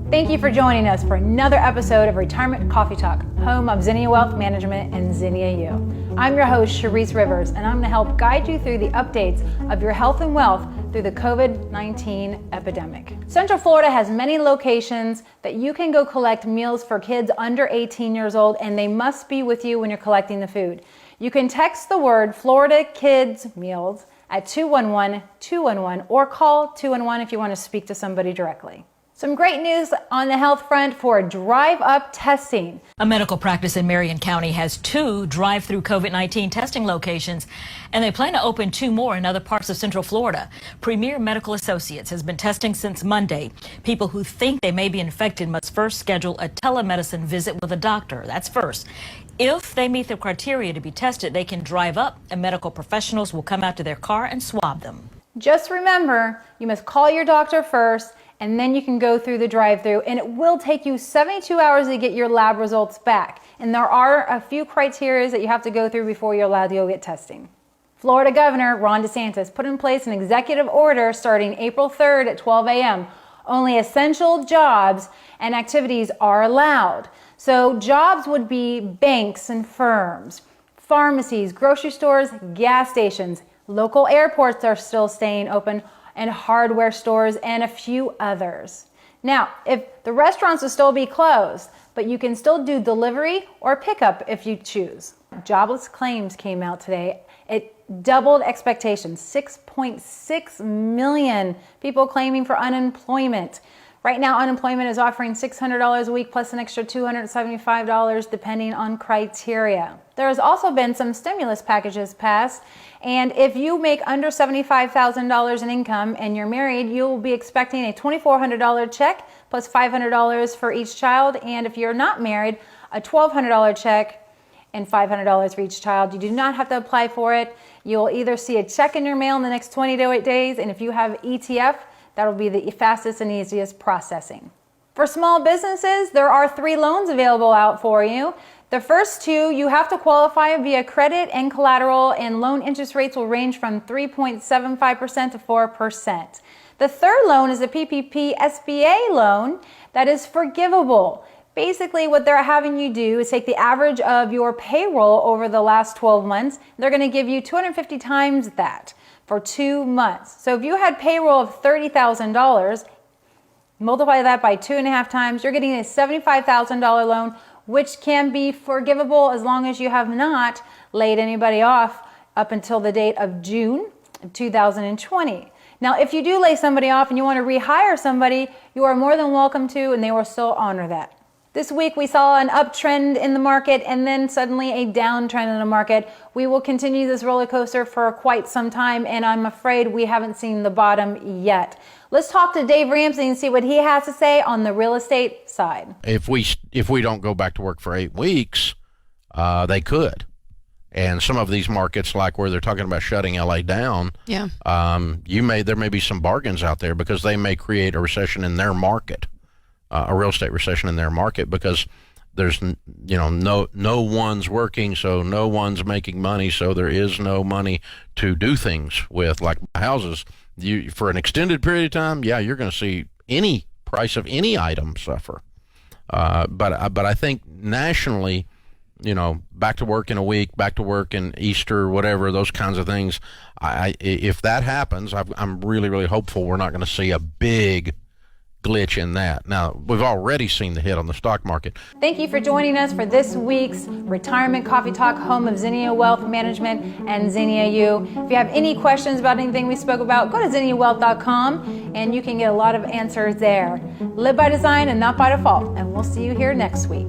Thank you for joining us for another episode of Retirement Coffee Talk, home of Zinnia Wealth Management and Zinnia U. I'm your host, Sharice Rivers, and I'm going to help guide you through the updates of your health and wealth through the COVID-19 epidemic. Central Florida has many locations that you can go collect meals for kids under 18 years old, and they must be with you when you're collecting the food. You can text the word Florida Kids Meals at 211-211 or call 211 if you want to speak to somebody directly. Some great news on the health front for drive-up testing. A medical practice in Marion County has 2 drive-through COVID-19 testing locations, and they plan to open 2 more in other parts of Central Florida. Premier Medical Associates has been testing since Monday. People who think they may be infected must first schedule a telemedicine visit with a doctor. That's first. If they meet the criteria to be tested, they can drive up, and medical professionals will come out to their car and swab them. Just remember, you must call your doctor first, and then you can go through the drive-through, and it will take you 72 hours to get your lab results back. And there are a few criteria that you have to go through before you're allowed to go get testing. Florida Governor Ron DeSantis put in place an executive order starting April 3rd at 12 a.m. Only essential jobs and activities are allowed. So jobs would be banks and firms, pharmacies, grocery stores, gas stations. Local airports are still staying open, and hardware stores, and a few others. Now, if the restaurants will still be closed, but you can still do delivery or pickup if you choose. Jobless claims came out today. It doubled expectations. 6.6 million people claiming for unemployment. Right now, unemployment is offering $600 a week plus an extra $275 depending on criteria. There has also been some stimulus packages passed, and if you make under $75,000 in income and you're married, you'll be expecting a $2,400 check plus $500 for each child, and if you're not married, a $1,200 check and $500 for each child. You do not have to apply for it. You'll either see a check in your mail in the next 20 days, and if you have ETF, that'll be the fastest and easiest processing. For small businesses, there are 3 loans available out for you. The first 2, you have to qualify via credit and collateral, and loan interest rates will range from 3.75% to 4%. The third loan is a PPP SBA loan that is forgivable. Basically, what they're having you do is take the average of your payroll over the last 12 months. They're going to give you 250 times that for 2 months. So if you had payroll of $30,000, multiply that by 2.5 times, you're getting a $75,000 loan, which can be forgivable as long as you have not laid anybody off up until the date of June of 2020. Now, if you do lay somebody off and you want to rehire somebody, you are more than welcome to, and they will still honor that. This week we saw an uptrend in the market and then suddenly a downtrend in the market. We will continue this roller coaster for quite some time, and I'm afraid we haven't seen the bottom yet. Let's talk to Dave Ramsey and see what he has to say on the real estate side. If we don't go back to work for 8 weeks, they could. And some of these markets, like where they're talking about shutting LA down, there may be some bargains out there because they may create a recession in their market. A real estate recession in their market, because there's no one's working, so no one's making money, so there is no money to do things with, like houses. For an extended period of time, you're going to see any price of any item suffer. But I think nationally, back to work in a week, back to work in Easter, whatever, those kinds of things. If that happens, I'm really, really hopeful we're not going to see a big glitch in that. Now, we've already seen the hit on the stock market. Thank you for joining us for this week's Retirement Coffee Talk, home of Zinnia Wealth Management and Zinnia U. If you have any questions about anything we spoke about, go to zinniawealth.com and you can get a lot of answers there. Live by design and not by default, and we'll see you here next week.